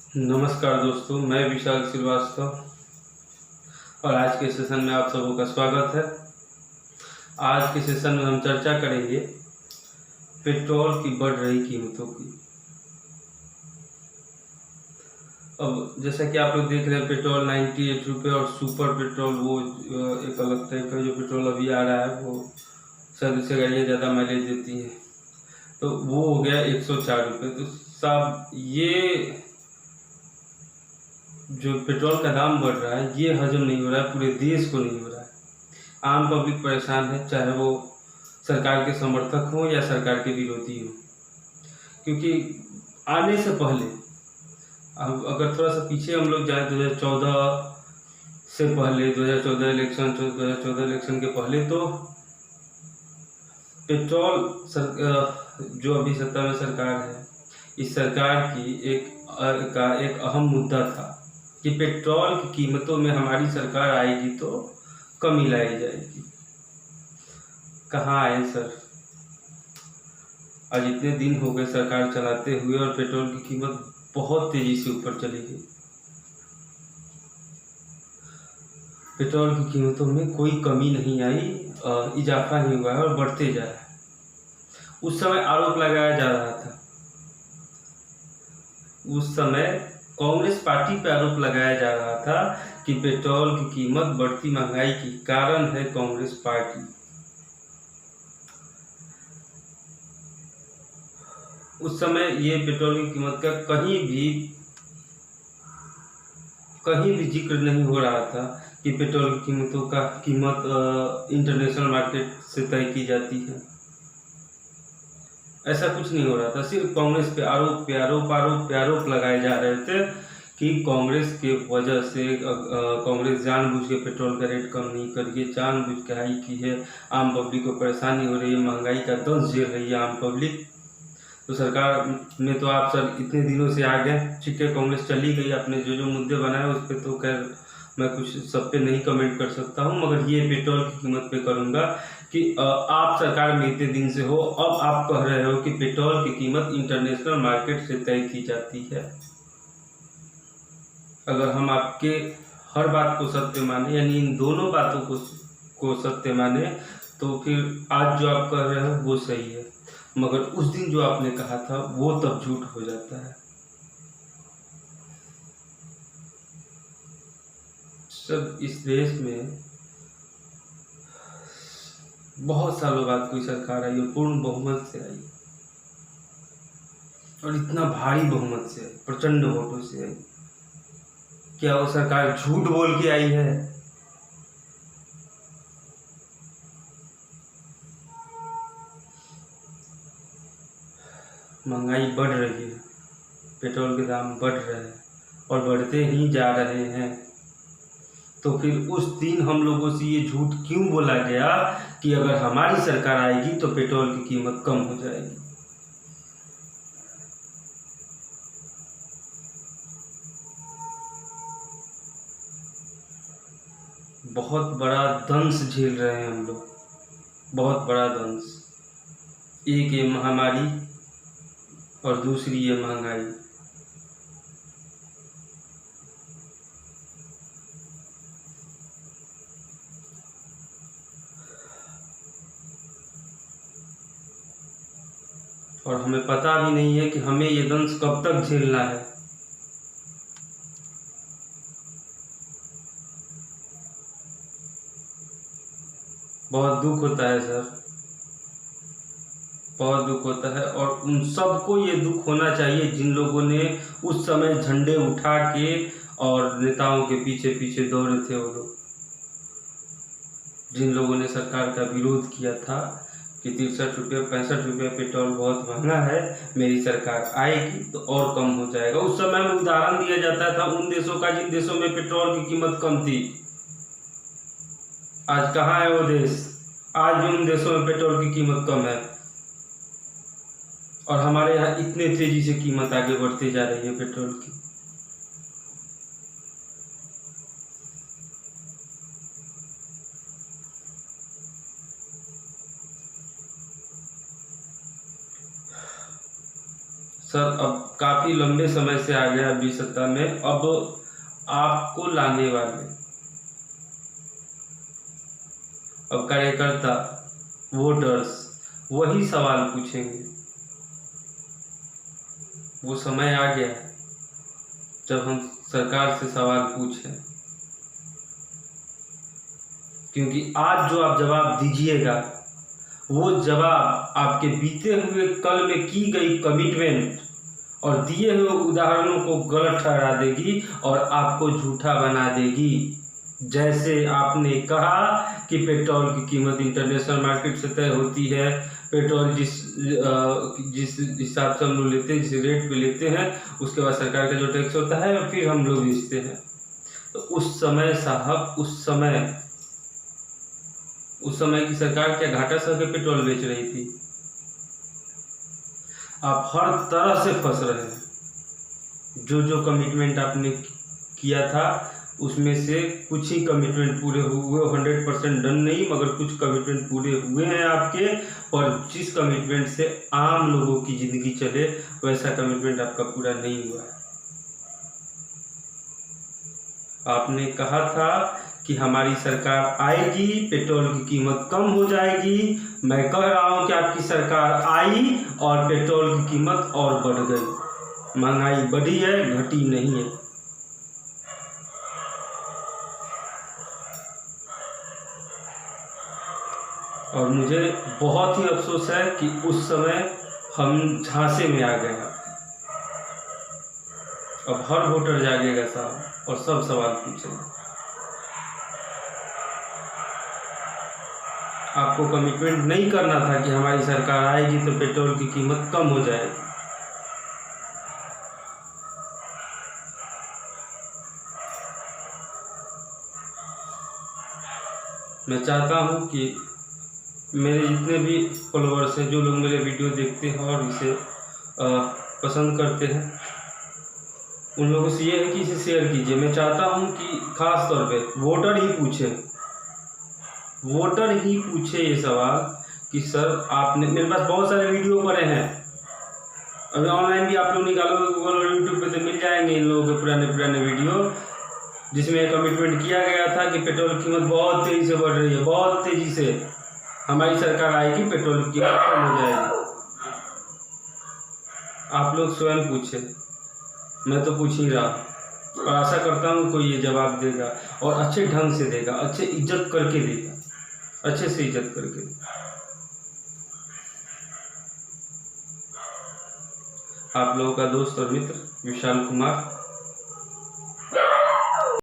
नमस्कार दोस्तों, मैं विशाल श्रीवास्तव और आज के सेशन में आप सबों का स्वागत है। आज के सेशन में हम चर्चा करेंगे पेट्रोल की बढ़ रही कीमतों की। अब जैसा कि आप लोग देख रहे हैं, पेट्रोल 98 रुपये और सुपर पेट्रोल वो एक अलग टाइप का जो पेट्रोल अभी आ रहा है वो शायद उससे गाड़ियाँ ज़्यादा माइलेज देती हैं, तो वो हो गया 104 रुपये। तो साहब, ये जो पेट्रोल का दाम बढ़ रहा है ये हजम नहीं हो रहा है, पूरे देश को नहीं हो रहा है। आम पब्लिक परेशान है, चाहे वो सरकार के समर्थक हों या सरकार के विरोधी हों। क्योंकि आने से पहले, अब अगर थोड़ा सा पीछे हम लोग जाए 2014 से पहले, 2014 इलेक्शन के पहले, तो पेट्रोल जो अभी सत्ता में सरकार है, इस सरकार की एक अहम मुद्दा था कि पेट्रोल की कीमतों में हमारी सरकार आएगी तो कमी लाई जाएगी। कहाँ आए सर? आज इतने दिन हो गए सरकार चलाते हुए और पेट्रोल की कीमत बहुत तेजी से ऊपर चली गई। पेट्रोल की कीमतों में कोई कमी नहीं आई, इजाफा नहीं हुआ है और बढ़ते जा रहा है। उस समय आरोप लगाया जा रहा था, उस समय कांग्रेस पार्टी पर आरोप लगाया जा रहा था कि पेट्रोल की कीमत बढ़ती महंगाई की कारण है कांग्रेस पार्टी। उस समय ये पेट्रोल की कीमत का कहीं भी जिक्र नहीं हो रहा था कि पेट्रोल की कीमतों का कीमत इंटरनेशनल मार्केट से तय की जाती है। ऐसा कुछ नहीं हो रहा था। सिर्फ कांग्रेस पे आरोप लगाए जा रहे थे कि कांग्रेस के वजह से कांग्रेस जानबूझ के पेट्रोल का रेट कम नहीं करी है, जानबूझ के हाई की है, आम पब्लिक को परेशानी हो रही है, महंगाई का दंश झेल रही है आम पब्लिक। तो सरकार में तो आप सर इतने दिनों से आ गए, ठीक है, कांग्रेस चली गई, आपने जो मुद्दे बनाए उस पर तो खैर मैं कुछ सब पे नहीं कमेंट कर सकता हूँ, मगर ये पेट्रोल की कीमत पे करूँगा कि आप सरकार में इतने दिन से हो, अब आप कह रहे हो कि पेट्रोल की कीमत इंटरनेशनल मार्केट से तय की जाती है। अगर हम आपके हर बात को सत्य माने, यानी इन दोनों बातों को सत्य माने, तो फिर आज जो आप कह रहे हो वो सही है, मगर उस दिन जो आपने कहा था वो तब झूठ हो जाता है। सब इस देश में बहुत सालों बाद कोई सरकार आई और पूर्ण बहुमत से आई, और इतना भारी बहुमत से आई, प्रचंड वोटों से आई। क्या वो सरकार झूठ बोल के आई है? महंगाई बढ़ रही है, पेट्रोल के दाम बढ़ रहे हैं और बढ़ते ही जा रहे हैं, तो फिर उस दिन हम लोगों से ये झूठ क्यों बोला गया कि अगर हमारी सरकार आएगी तो पेट्रोल की कीमत कम हो जाएगी? बहुत बड़ा दंश झेल रहे हैं हम लोग, बहुत बड़ा दंश। एक ये महामारी और दूसरी ये महंगाई। और हमें पता भी नहीं है कि हमें ये दंश कब तक झेलना है। बहुत दुख होता है सर, बहुत दुख होता है, और उन सबको ये दुख होना चाहिए जिन लोगों ने उस समय झंडे उठा के और नेताओं के पीछे पीछे दौड़े थे, वो लोग जिन लोगों ने सरकार का विरोध किया था कि 63 रुपये 65 रुपये पेट्रोल बहुत महंगा है, मेरी सरकार आएगी तो और कम हो जाएगा। उस समय में उदाहरण दिया जाता था उन देशों का जिन देशों में पेट्रोल की कीमत कम थी। आज कहाँ है वो देश? आज भी उन देशों में पेट्रोल की कीमत कम है और हमारे यहाँ इतने तेजी से कीमत आगे बढ़ती जा रही है पेट्रोल की। सर सर अब काफ़ी लंबे समय से आ गया अभी सत्ता में, अब आपको लाने वाले अब कार्यकर्ता वोटर्स वही सवाल पूछेंगे। वो समय आ गया जब हम सरकार से सवाल पूछें, क्योंकि आज जो आप जवाब दीजिएगा वो जवाब आपके बीते हुए कल में की गई कमिटमेंट और दिए हुए उदाहरणों को गलत ठहरा देगी और आपको झूठा बना देगी। जैसे आपने कहा कि पेट्रोल की कीमत इंटरनेशनल मार्केट से तय होती है, पेट्रोल जिस हिसाब से हम लोग लेते हैं, जिस रेट पे लेते हैं, उसके बाद सरकार का जो टैक्स होता है और फिर हम लोग बेचते हैं। तो उस समय साहब, उस समय की सरकार क्या घाटा सह के पेट्रोल बेच रही थी? आप हर तरह से फंस रहे हैं। जो कमिटमेंट आपने किया था उसमें से कुछ ही कमिटमेंट पूरे हुए, 100% डन नहीं, मगर कुछ कमिटमेंट पूरे हुए हैं आपके। और जिस कमिटमेंट से आम लोगों की ज़िंदगी चले वैसा कमिटमेंट आपका पूरा नहीं हुआ है। आपने कहा था कि हमारी सरकार आएगी, पेट्रोल की कीमत कम हो जाएगी। मैं कह रहा हूं कि आपकी सरकार आई और पेट्रोल की कीमत और बढ़ गई। महंगाई बढ़ी है, घटी नहीं है। और मुझे बहुत ही अफसोस है कि उस समय हम झांसे में आ गए। अब हर वोटर जागेगा साहब और सब सवाल पूछेगा। आपको कमिटमेंट नहीं करना था कि हमारी सरकार आएगी तो पेट्रोल की कीमत कम हो जाएगी। मैं चाहता हूं कि मेरे जितने भी फॉलोअर्स हैं, जो लोग मेरे वीडियो देखते हैं और इसे पसंद करते हैं, उन लोगों से ये है कि इसे शेयर कीजिए। मैं चाहता हूं कि खास तौर पे वोटर ही पूछे ये सवाल कि सर आपने, मेरे पास बहुत सारे वीडियो पड़े हैं, अभी ऑनलाइन भी आप लोग निकालोगे गूगल और यूट्यूब पे तो मिल जाएंगे इन लोगों के पुराने वीडियो, जिसमें कमिटमेंट किया गया था कि पेट्रोल की कीमत बहुत तेज़ी से बढ़ रही है, बहुत तेज़ी से हमारी सरकार आएगी, पेट्रोल की कीमत कम हो जाएगी। आप लोग स्वयं पूछे, मैं तो पूछ ही रहा और आशा करता हूँ कोई ये जवाब देगा और अच्छे ढंग से देगा, अच्छे इज्जत करके देगा, अच्छे से इज्जत करके देगा। आप लोगों का दोस्त और मित्र विशाल कुमार।